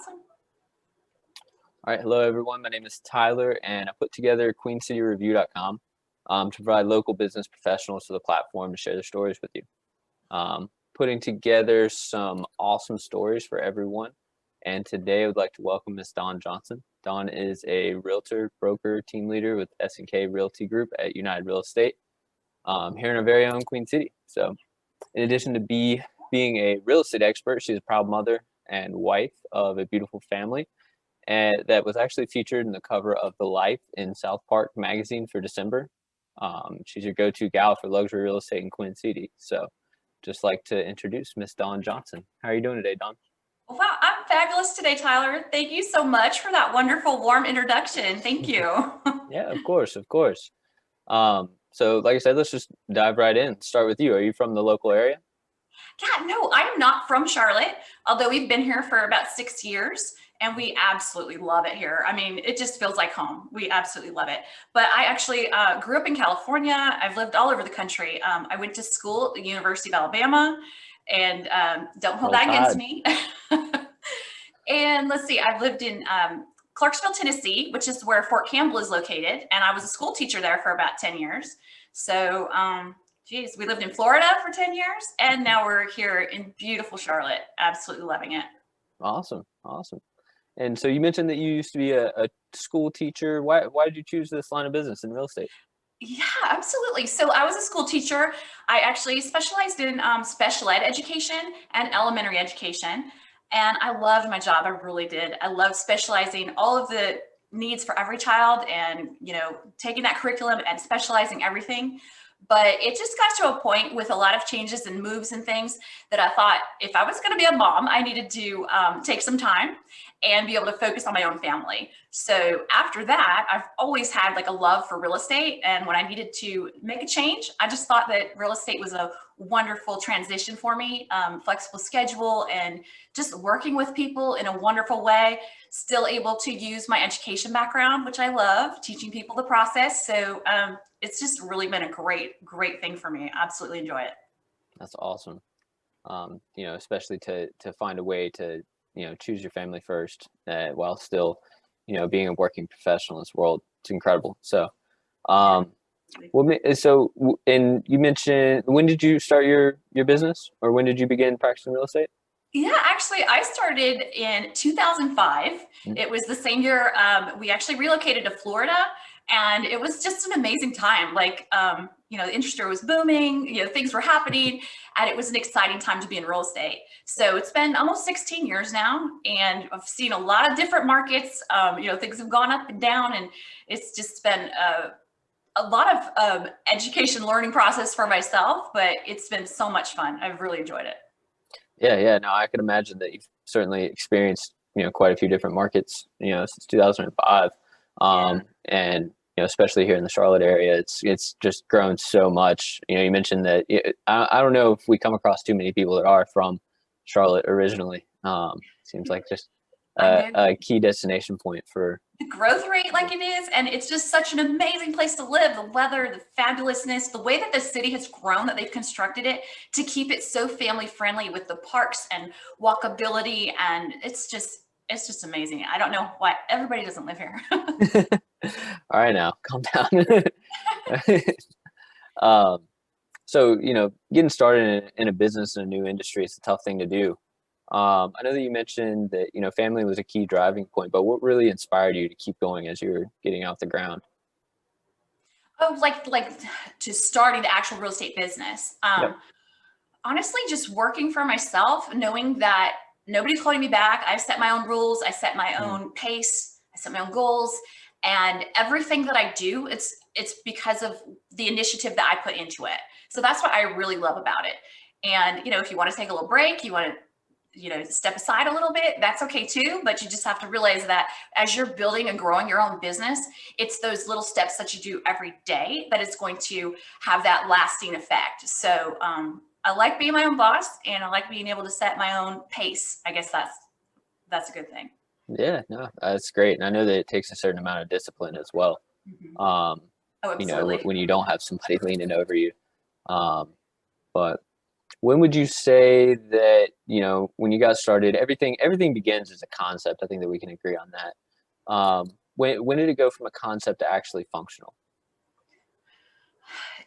Awesome. All right. Hello, everyone. My name is Tyler, and I put together QueenCityReview.com to provide local business professionals to the platform to share their stories with you. Putting together some awesome stories for everyone. And today I would like to welcome Miss Dawn Johnson. Dawn is a realtor, broker, team leader with S&K Realty Group at United Real Estate here in our very own Queen City. So in addition to being a real estate expert, she's a proud mother and wife of a beautiful family. And that was actually featured in the cover of The Life in South Park magazine for December. She's your go-to gal for luxury real estate in Queen City. So just like to introduce Miss Dawn Johnson. How are you doing today, Dawn? Wow, I'm fabulous today, Tyler. Thank you so much for that wonderful, warm introduction. Thank you. Yeah, of course, of course. So like I said, let's just dive right in. Start with you. Are you from the local area? Yeah, no, I'm not from Charlotte, although we've been here for about 6 years and we absolutely love it here. I mean, it just feels like home. We absolutely love it. But I actually grew up in California. I've lived all over the country. I went to school at the University of Alabama, and don't hold Roll that against Tide. me. And let's see, I've lived in Clarksville, Tennessee, which is where Fort Campbell is located. And I was a school teacher there for about 10 years. So, geez, we lived in Florida for 10 years, and now we're here in beautiful Charlotte. Absolutely loving it. Awesome, awesome. And so you mentioned that you used to be a school teacher. Why did you choose this line of business in real estate? Yeah, absolutely. So I was a school teacher. I actually specialized in special ed education and elementary education. And I loved my job. I really did. I loved specializing all of the needs for every child and, taking that curriculum and specializing everything. But it just got to a point with a lot of changes and moves and things that I thought if I was going to be a mom, I needed to take some time and be able to focus on my own family. So after that, I've always had like a love for real estate. And when I needed to make a change, I just thought that real estate was a wonderful transition for me, flexible schedule and just working with people in a wonderful way, still able to use my education background, which I love, teaching people the process. So it's just really been a great thing for me. I absolutely enjoy it. That's awesome. Especially to find a way to, choose your family first while still, being a working professional in this world. It's incredible. So, and you mentioned, when did you start your business, or when did you begin practicing real estate? Yeah, actually, I started in 2005. Mm-hmm. It was the same year we actually relocated to Florida, and it was just an amazing time. Like, the industry was booming, things were happening, and it was an exciting time to be in real estate. So it's been almost 16 years now, and I've seen a lot of different markets. Things have gone up and down, and it's just been a lot of education learning process for myself, but it's been so much fun. I've really enjoyed it. Yeah. No, I can imagine that you've certainly experienced, quite a few different markets, since 2005. And, especially here in the Charlotte area, it's just grown so much. You mentioned that I don't know if we come across too many people that are from Charlotte originally. Seems like just a key destination point for the growth rate like it is, and it's just such an amazing place to live. The weather, the fabulousness, the way that the city has grown, that they've constructed it to keep it so family friendly with the parks and walkability, and it's just amazing. I don't know why everybody doesn't live here. All right, now calm down. So getting started in a business in a new industry, it's a tough thing to do. I know that you mentioned that family was a key driving point, but what really inspired you to keep going as you were getting off the ground? Oh, like to starting the actual real estate business. Yep. Honestly, just working for myself, knowing that nobody's holding me back. I've set my own rules. I set my own pace. I set my own goals, and everything that I do, it's because of the initiative that I put into it. So that's what I really love about it. And if you want to take a little break, you want to step aside a little bit, that's okay too. But you just have to realize that as you're building and growing your own business, it's those little steps that you do every day that is going to have that lasting effect. So I like being my own boss, and I like being able to set my own pace. I guess that's a good thing. Yeah, no, that's great. And I know that it takes a certain amount of discipline as well. Mm-hmm. Oh, absolutely. When you don't have somebody leaning over you. But When would you say that, when you got started, everything begins as a concept. I think that we can agree on that. When did it go from a concept to actually functional?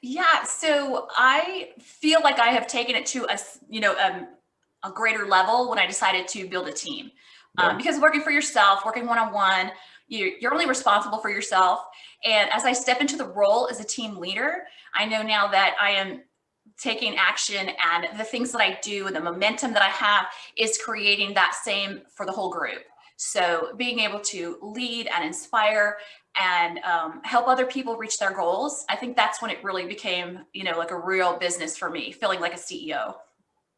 Yeah, so I feel like I have taken it to a greater level when I decided to build a team. Yep. Because working for yourself, working one-on-one, you're only responsible for yourself. And as I step into the role as a team leader, I know now that I am taking action, and the things that I do and the momentum that I have is creating that same for the whole group. So being able to lead and inspire and help other people reach their goals, I think that's when it really became, like a real business for me, feeling like a CEO.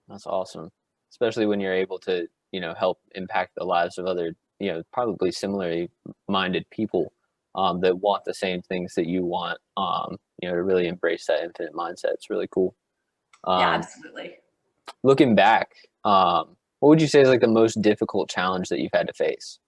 That's awesome. Especially when you're able to, help impact the lives of other, probably similarly minded people that want the same things that you want, to really embrace that infinite mindset. It's really cool. Yeah, Um, absolutely. Looking back, what would you say is like the most difficult challenge that you've had to face?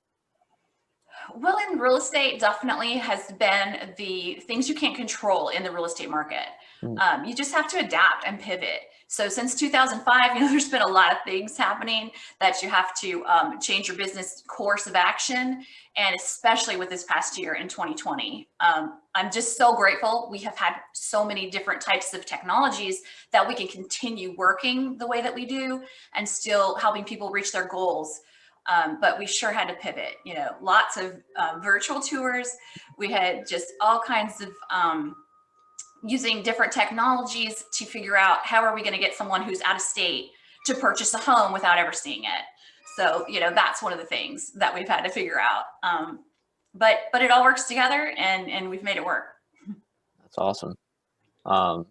Well, in real estate, definitely has been the things you can't control in the real estate market. Mm. You just have to adapt and pivot. So since 2005, there's been a lot of things happening that you have to change your business course of action, and especially with this past year in 2020. I'm just so grateful. We have had so many different types of technologies that we can continue working the way that we do and still helping people reach their goals. But we sure had to pivot, lots of virtual tours. We had just all kinds of using different technologies to figure out how are we going to get someone who's out of state to purchase a home without ever seeing it. So, that's one of the things that we've had to figure out. But it all works together, and we've made it work. That's awesome. Um,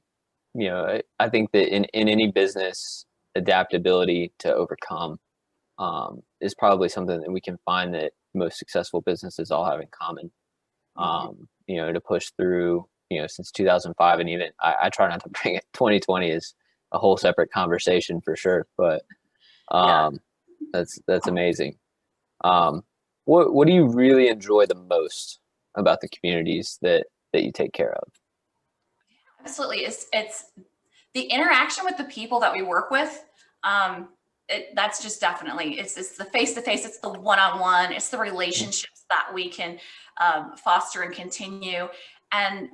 I think that in any business, adaptability to overcome is probably something that we can find that most successful businesses all have in common. Mhm. To push through, since 2005, and even I try not to bring it. 2020 is a whole separate conversation for sure, but Yeah. um, that's amazing. Um, what do you really enjoy the most about the communities that you take care of? Absolutely. It's the interaction with the people that we work with. That's just definitely it's the face to face, it's the one on one, it's the Mm. relationships that we can foster and continue, and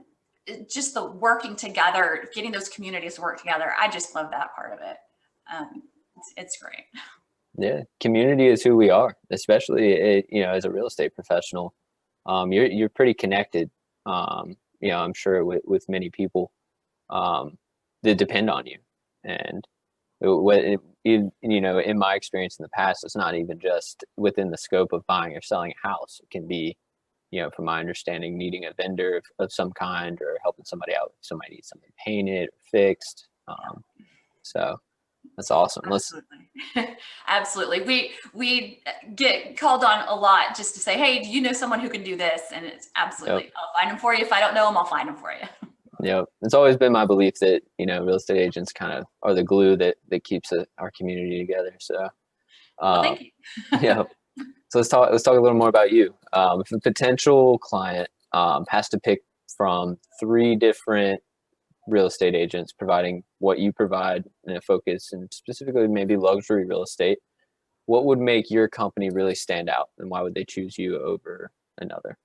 just the working together, getting those communities to work together. I just love that part of it. It's great. Yeah, community is who we are, especially as a real estate professional. You're pretty connected. I'm sure with many people um, that depend on you, and in my experience in the past, it's not even just within the scope of buying or selling a house. It can be, from my understanding, needing a vendor of some kind or helping somebody out. Somebody needs something painted or fixed. So that's awesome. Let's Absolutely. Absolutely. We get called on a lot just to say, hey, do you know someone who can do this? And it's Yep. absolutely, I'll find them for you. If I don't know them, I'll find them for you. Yep. It's always been my belief that, real estate agents kind of are the glue that keeps our community together. So, Well, um, thank you. yeah. So let's talk a little more about you. If a potential client has to pick from three different real estate agents providing what you provide in a focus, and specifically maybe luxury real estate, what would make your company really stand out, and why would they choose you over another?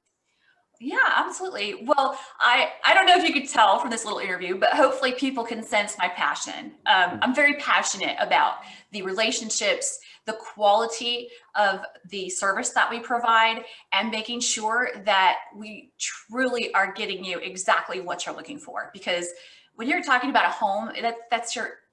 Yeah, absolutely. Well, I don't know if you could tell from this little interview, but hopefully people can sense my passion. I'm very passionate about the relationships, the quality of the service that we provide, and making sure that we truly are getting you exactly what you're looking for. Because when you're talking about a home,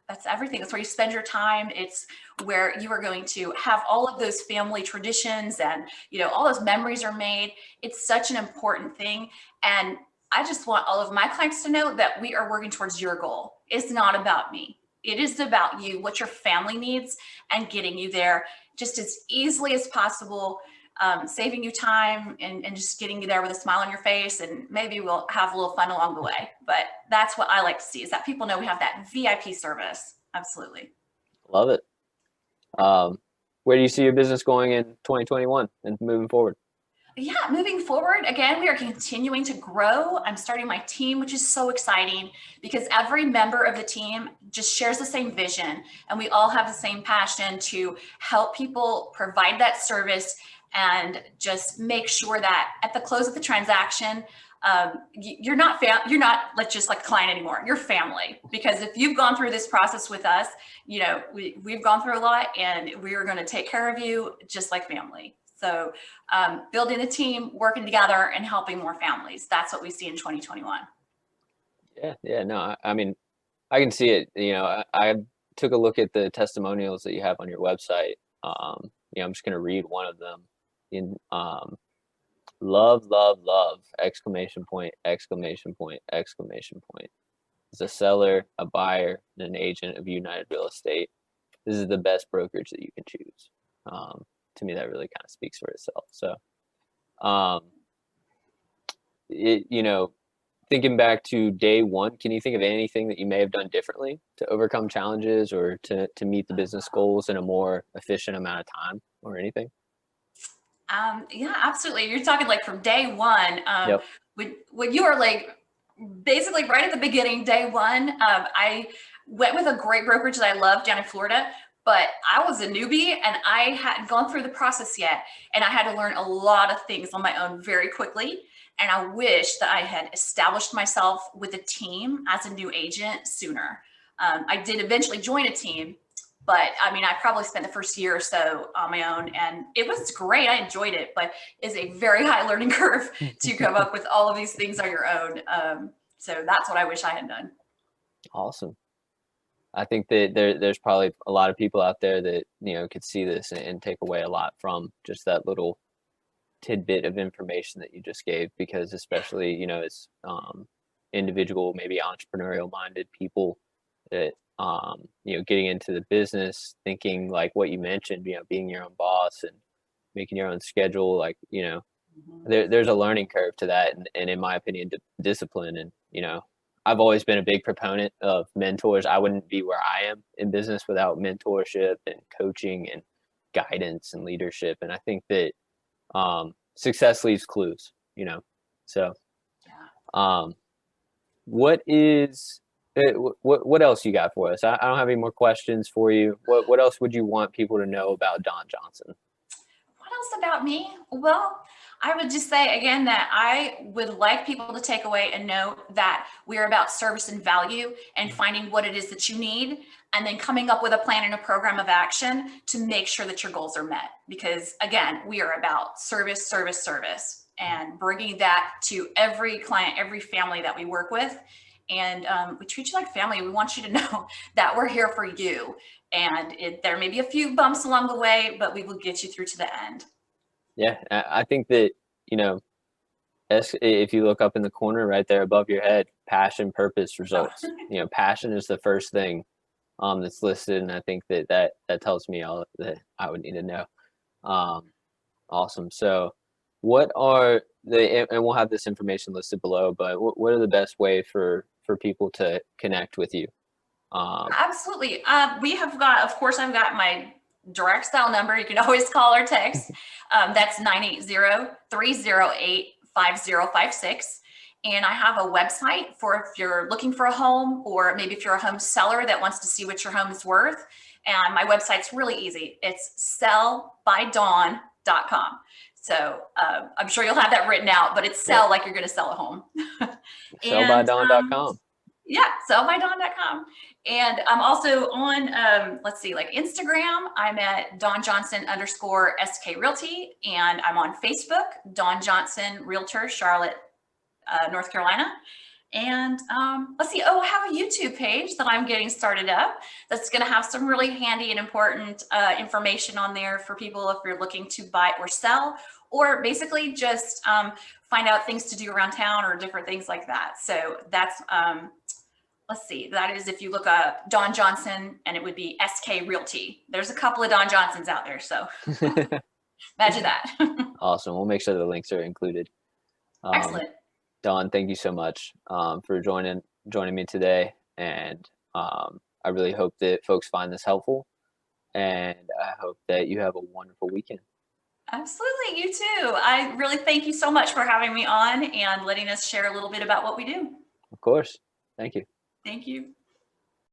that's everything. That's where you spend your time. It's where you are going to have all of those family traditions, and all those memories are made. It's such an important thing. And I just want all of my clients to know that we are working towards your goal. It's not about me. It is about you, what your family needs, and getting you there just as easily as possible, saving you time, and just getting you there with a smile on your face. And maybe we'll have a little fun along the way. But that's what I like to see, is that people know we have that VIP service. Absolutely. Love it. Where do you see your business going in 2021 and moving forward? Yeah, moving forward, again, we are continuing to grow. I'm starting my team, which is so exciting because every member of the team just shares the same vision and we all have the same passion to help people provide that service and just make sure that at the close of the transaction, you're not you're not like just like a client anymore. You're family, because if you've gone through this process with us, we've gone through a lot and we are going to take care of you just like family. So building a team, working together, and helping more families. That's what we see in 2021. Yeah, no, I mean, I can see it. I took a look at the testimonials that you have on your website. I'm just gonna read one of them. In love, love, love! Exclamation point! Exclamation point! Exclamation point! As a seller, a buyer, and an agent of United Real Estate, this is the best brokerage that you can choose. To me, that really kind of speaks for itself. So, um, it, thinking back to day one, can you think of anything that you may have done differently to overcome challenges or to meet the business goals in a more efficient amount of time or anything? Yeah, absolutely. You're talking like from day one. Yep. When you were like basically right at the beginning, day one, I went with a great brokerage that I love down in Florida, but I was a newbie and I hadn't gone through the process yet. And I had to learn a lot of things on my own very quickly. And I wish that I had established myself with a team as a new agent sooner. I did eventually join a team, but I mean, I probably spent the first year or so on my own and it was great. I enjoyed it, but it's a very high learning curve to come up with all of these things on your own. So that's what I wish I had done. Awesome. I think that there's probably a lot of people out there that, could see this and take away a lot from just that little tidbit of information that you just gave, because especially, as individual, maybe entrepreneurial minded people that, getting into the business, thinking like what you mentioned, being your own boss and making your own schedule, like, Mhm. there's a learning curve to that. And in my opinion, discipline. And, I've always been a big proponent of mentors. I wouldn't be where I am in business without mentorship and coaching and guidance and leadership. And I think that success leaves clues, So, Yeah. um, what is what else you got for us? I don't have any more questions for you. What else would you want people to know about Don Johnson? What else about me? Well, I would just say again that I would like people to take away and know that we're about service and value and finding what it is that you need and then coming up with a plan and a program of action to make sure that your goals are met. Because again, we are about service, service, service, and bringing that to every client, every family that we work with. And we treat you like family. We want you to know that we're here for you. And there may be a few bumps along the way, but we will get you through to the end. Yeah, I think that, you know, if you look up in the corner right there above your head, passion, purpose, Oh, results. Passion is the first thing that's listed, and I think that tells me all that I would need to know. Um, awesome. So, what are and we'll have this information listed below, but what are the best way for people to connect with you? absolutely. We have got, of course, I've got my direct style number. You can always call or text. That's 980-308-5056. And I have a website for if you're looking for a home, or maybe if you're a home seller that wants to see what your home is worth. And my website's really easy. It's sellbydawn.com. So I'm sure you'll have that written out, but it's Yep. sell like you're going to sell a home. And Sellbydon.com. yeah, sellbydawn.com. And I'm also on, let's see, like Instagram. I'm at Dawn Johnson _ S&K Realty. And I'm on Facebook, Dawn Johnson Realtor, Charlotte, North Carolina. And let's see, I have a YouTube page that I'm getting started up that's going to have some really handy and important information on there for people if you're looking to buy or sell, or basically just find out things to do around town or different things like that. So that's, let's see, that is if you look up Dawn Johnson, and it would be S&K Realty. There's a couple of Dawn Johnsons out there, so imagine that. Awesome. We'll make sure the links are included. Excellent. Dawn, thank you so much for joining me today, and I really hope that folks find this helpful, and I hope that you have a wonderful weekend. Absolutely, you too. I really thank you so much for having me on and letting us share a little bit about what we do. Of course. Thank you. Thank you.